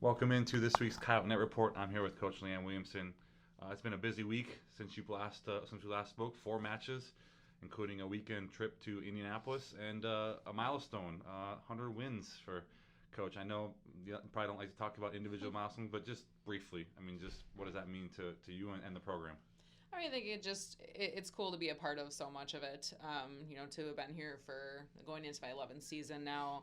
Welcome into this week's Coyote Net Report. I'm here with Coach Leanne Williamson. It's been a busy week since we last spoke. 4 matches, including a weekend trip to Indianapolis and a milestone, 100 wins for Coach. I know you probably don't like to talk about individual milestones, but just briefly, just what does that mean to you and the program? I think it's cool to be a part of so much of it. To have been here for going into my 11th season now,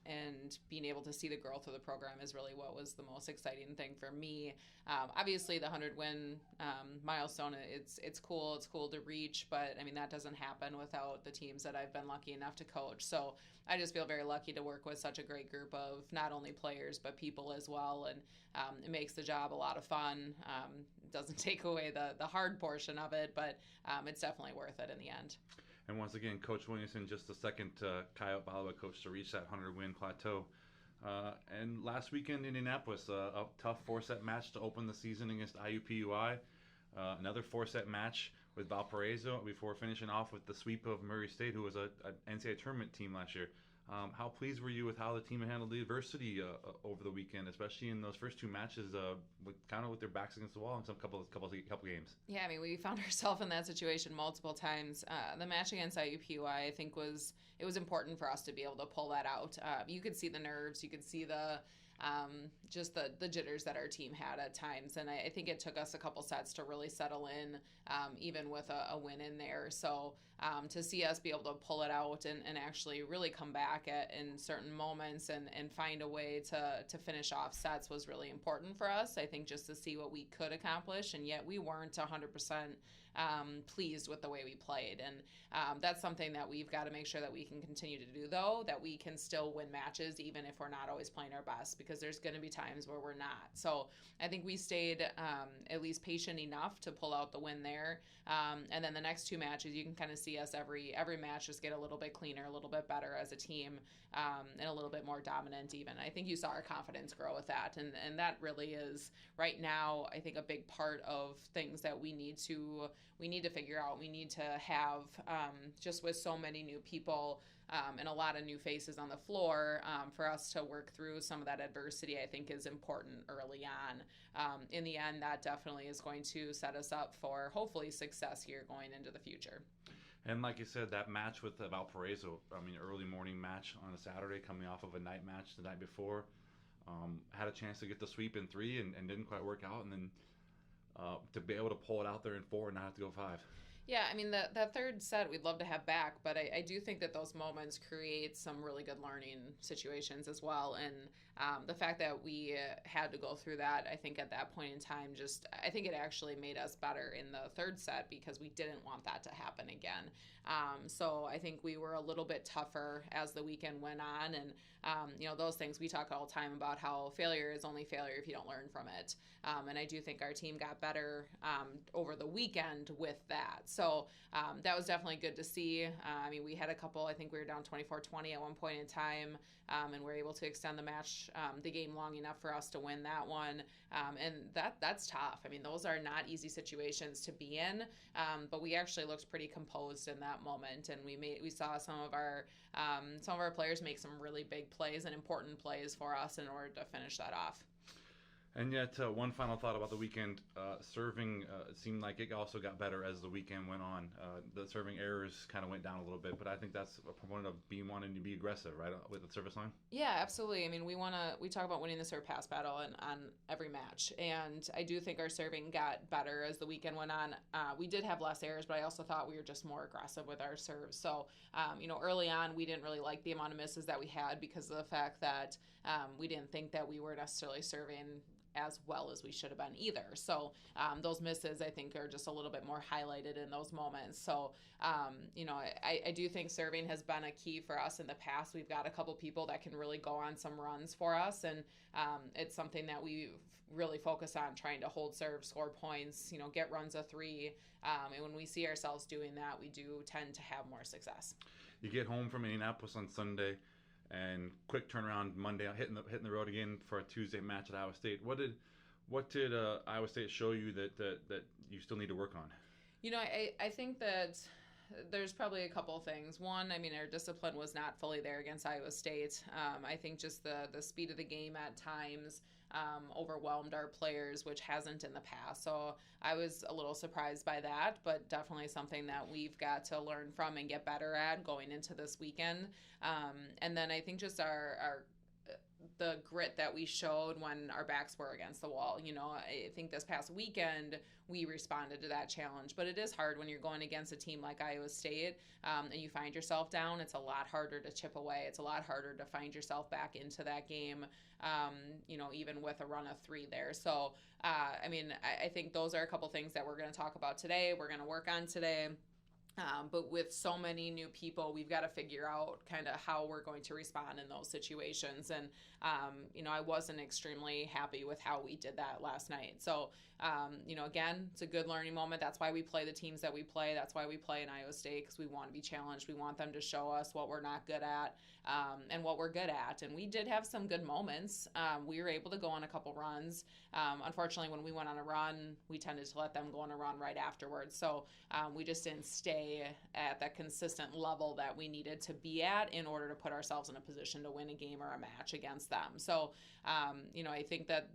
and being able to see the growth of the program is really what was the most exciting thing for me. Obviously, the 100 win milestone, it's cool. It's cool to reach, but that doesn't happen without the teams that I've been lucky enough to coach. So I just feel very lucky to work with such a great group of not only players but people as well, and it makes the job a lot of fun. It doesn't take away the hard portion of it, but it's definitely worth it in the end. And once again, Coach Williamson, just the second Coyote volleyball coach to reach that 100-win plateau. And last weekend in Indianapolis, a tough 4-set match to open the season against IUPUI. Another 4-set match with Valparaiso before finishing off with the sweep of Murray State, who was an NCAA tournament team last year. How pleased were you with how the team handled the adversity over the weekend, especially in those first 2 matches, with their backs against the wall in some couple games? Yeah, we found ourselves in that situation multiple times. The match against IUPUI, I think, was important for us to be able to pull that out. You could see the nerves, you could see the just the jitters that our team had at times. And I think it took us a couple sets to really settle in, even with a win in there. So to see us be able to pull it out and actually really come back in certain moments and find a way to finish off sets was really important for us. I think just to see what we could accomplish, and yet we weren't 100% pleased with the way we played. And that's something that we've got to make sure that we can continue to do, though, that we can still win matches even if we're not always playing our best, because there's going to be times where we're not. So I think we stayed at least patient enough to pull out the win there. And then the next 2 matches, you can kind of see us every match just get a little bit cleaner, a little bit better as a team, and a little bit more dominant even. I think you saw our confidence grow with that. And that really is, right now, I think a big part of things that we need to figure out. We need to have, just with so many new people and a lot of new faces on the floor, for us to work through some of that adversity, I think is important early on. In the end, that definitely is going to set us up for hopefully success here going into the future. And like you said, that match with Valparaiso, early morning match on a Saturday, coming off of a night match the night before, had a chance to get the sweep in 3 and didn't quite work out, and then to be able to pull it out there in 4 and not have to go 5. Yeah, the third set we'd love to have back, but I do think that those moments create some really good learning situations as well. And the fact that we had to go through that, I think at that point in time, I think it actually made us better in the third set because we didn't want that to happen again. So I think we were a little bit tougher as the weekend went on. And, those things we talk all the time about how failure is only failure if you don't learn from it. And I do think our team got better over the weekend with that. So that was definitely good to see. We had a couple, I think we were down 24-20 at one point in time, and we were able to extend the game long enough for us to win that one. And that's tough. Those are not easy situations to be in, but we actually looked pretty composed in that moment, and we saw some of our players make some really big plays and important plays for us in order to finish that off. And yet, one final thought about the weekend. Serving seemed like it also got better as the weekend went on. The serving errors kind of went down a little bit, but I think that's a proponent of wanting to be aggressive, right, with the service line? Yeah, absolutely. We talk about winning the serve pass battle on every match, and I do think our serving got better as the weekend went on. We did have less errors, but I also thought we were just more aggressive with our serves. So, early on, we didn't really like the amount of misses that we had because of the fact that we didn't think that we were necessarily serving as well as we should have been either. So those misses, I think, are just a little bit more highlighted in those moments. So, I do think serving has been a key for us in the past. We've got a couple people that can really go on some runs for us, and it's something that we really focus on, trying to hold serve, score points, get runs of 3. And when we see ourselves doing that, we do tend to have more success. You get home from Indianapolis on Sunday, and quick turnaround Monday, hitting the road again for a Tuesday match at Iowa State. What did Iowa State show you that you still need to work on? I think that there's probably a couple things. One, I mean, our discipline was not fully there against Iowa State. I think just the speed of the game at times overwhelmed our players, which hasn't in the past. So I was a little surprised by that, but definitely something that we've got to learn from and get better at going into this weekend. And then I think just our the grit that we showed when our backs were against the wall. I think this past weekend we responded to that challenge, but it is hard when you're going against a team like Iowa State and you find yourself down. It's a lot harder to chip away. It's a lot harder to find yourself back into that game, even with a run of 3 there. So, I think those are a couple things that we're going to talk about today. We're going to work on today. But with so many new people, we've got to figure out kind of how we're going to respond in those situations. And, I wasn't extremely happy with how we did that last night. So, again, it's a good learning moment. That's why we play the teams that we play. That's why we play in Iowa State, because we want to be challenged. We want them to show us what we're not good at and what we're good at. And we did have some good moments. We were able to go on a couple runs. Unfortunately, when we went on a run, we tended to let them go on a run right afterwards. So we just didn't stay at that consistent level that we needed to be at in order to put ourselves in a position to win a game or a match against them. So, I think that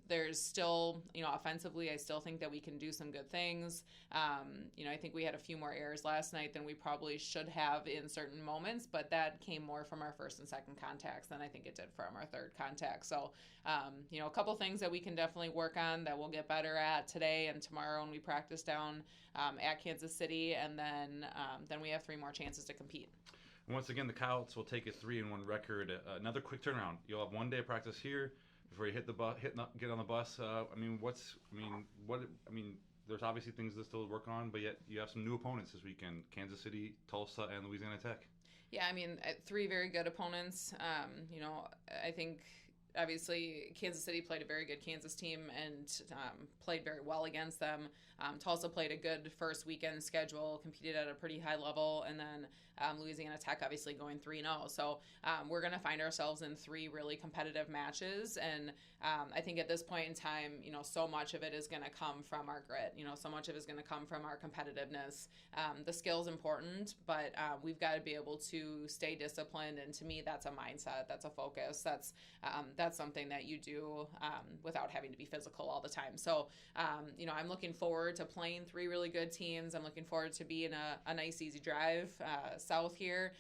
there's still, offensively, I still think that we can do some good things. I think we had a few more errors last night than we probably should have in certain moments, but that came more from our first and second contacts than I think it did from our third contact. So, a couple things that we can definitely work on that we'll get better at today and tomorrow when we practice down at Kansas City, and then we have 3 more chances to compete. And once again, the Coyotes will take a 3-1 record. Another quick turnaround. You'll have 1 day of practice here before you hit the bus, get on the bus. There's obviously things to still work on, but yet you have some new opponents this weekend: Kansas City, Tulsa, and Louisiana Tech. Yeah, 3 very good opponents. I think obviously Kansas City played a very good Kansas team and played very well against them. Tulsa played a good first weekend schedule, competed at a pretty high level, and then Louisiana Tech obviously going 3-0. So we're going to find ourselves in 3 really competitive matches, and I think at this point in time, so much of it is going to come from our grit. So much of it is going to come from our competitiveness. The skill's important, but we've got to be able to stay disciplined, and to me, that's a mindset. That's a focus. That's something that you do without having to be physical all the time. So, I'm looking forward to playing 3 really good teams. I'm looking forward to being a nice, easy drive south here.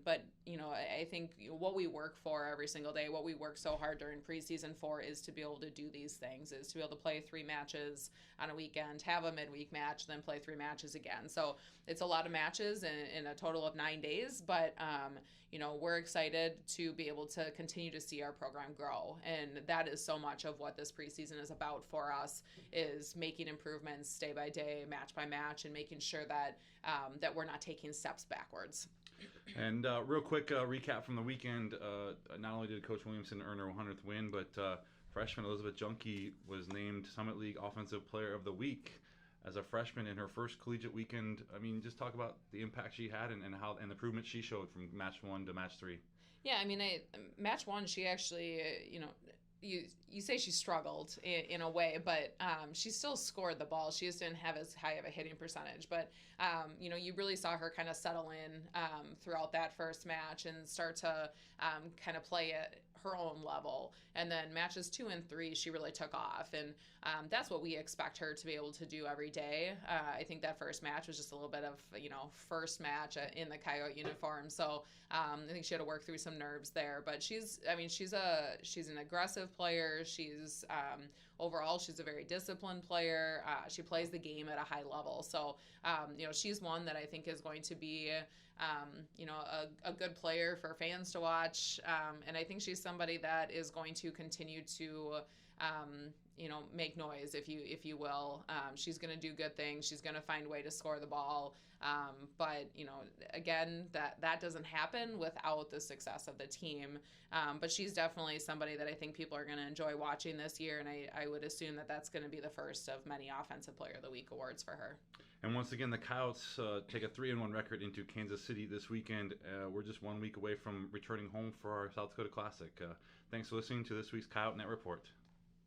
But, I think what we work for every single day, what we work so hard during preseason for, is to be able to do these things, is to be able to play 3 matches on a weekend, have a midweek match, then play 3 matches again. So it's a lot of matches in a total of 9 days, but we're excited to be able to continue to see our program grow. And that is so much of what this preseason is about for us, is making improvements day by day, match by match, and making sure that that we're not taking steps backwards. And real quick recap from the weekend. Not only did Coach Williamson earn her 100th win, but freshman Elizabeth Junkie was named Summit League Offensive Player of the Week as a freshman in her first collegiate weekend. Just talk about the impact she had and how and the improvement she showed from match 1 to match 3. Yeah, match 1, she actually, you say she struggled in a way, but she still scored the ball. She just didn't have as high of a hitting percentage. But, you really saw her kind of settle in throughout that first match and start to kind of play at her own level. And then matches 2 and 3, she really took off. And that's what we expect her to be able to do every day. I think that first match was just a little bit of, first match in the Coyote uniform. So I think she had to work through some nerves there. But she's an aggressive player. She's overall, she's a very disciplined player. She plays the game at a high level. So, she's one that I think is going to be, a good player for fans to watch. And I think she's somebody that is going to continue to, make noise, if you will. She's going to do good things. She's going to find a way to score the ball. But, again, that doesn't happen without the success of the team. But she's definitely somebody that I think people are going to enjoy watching this year, and I would assume that that's going to be the first of many Offensive Player of the Week awards for her. And once again, the Coyotes take a 3-1 record into Kansas City this weekend. We're just 1 week away from returning home for our South Dakota Classic. Thanks for listening to this week's Coyote Net Report.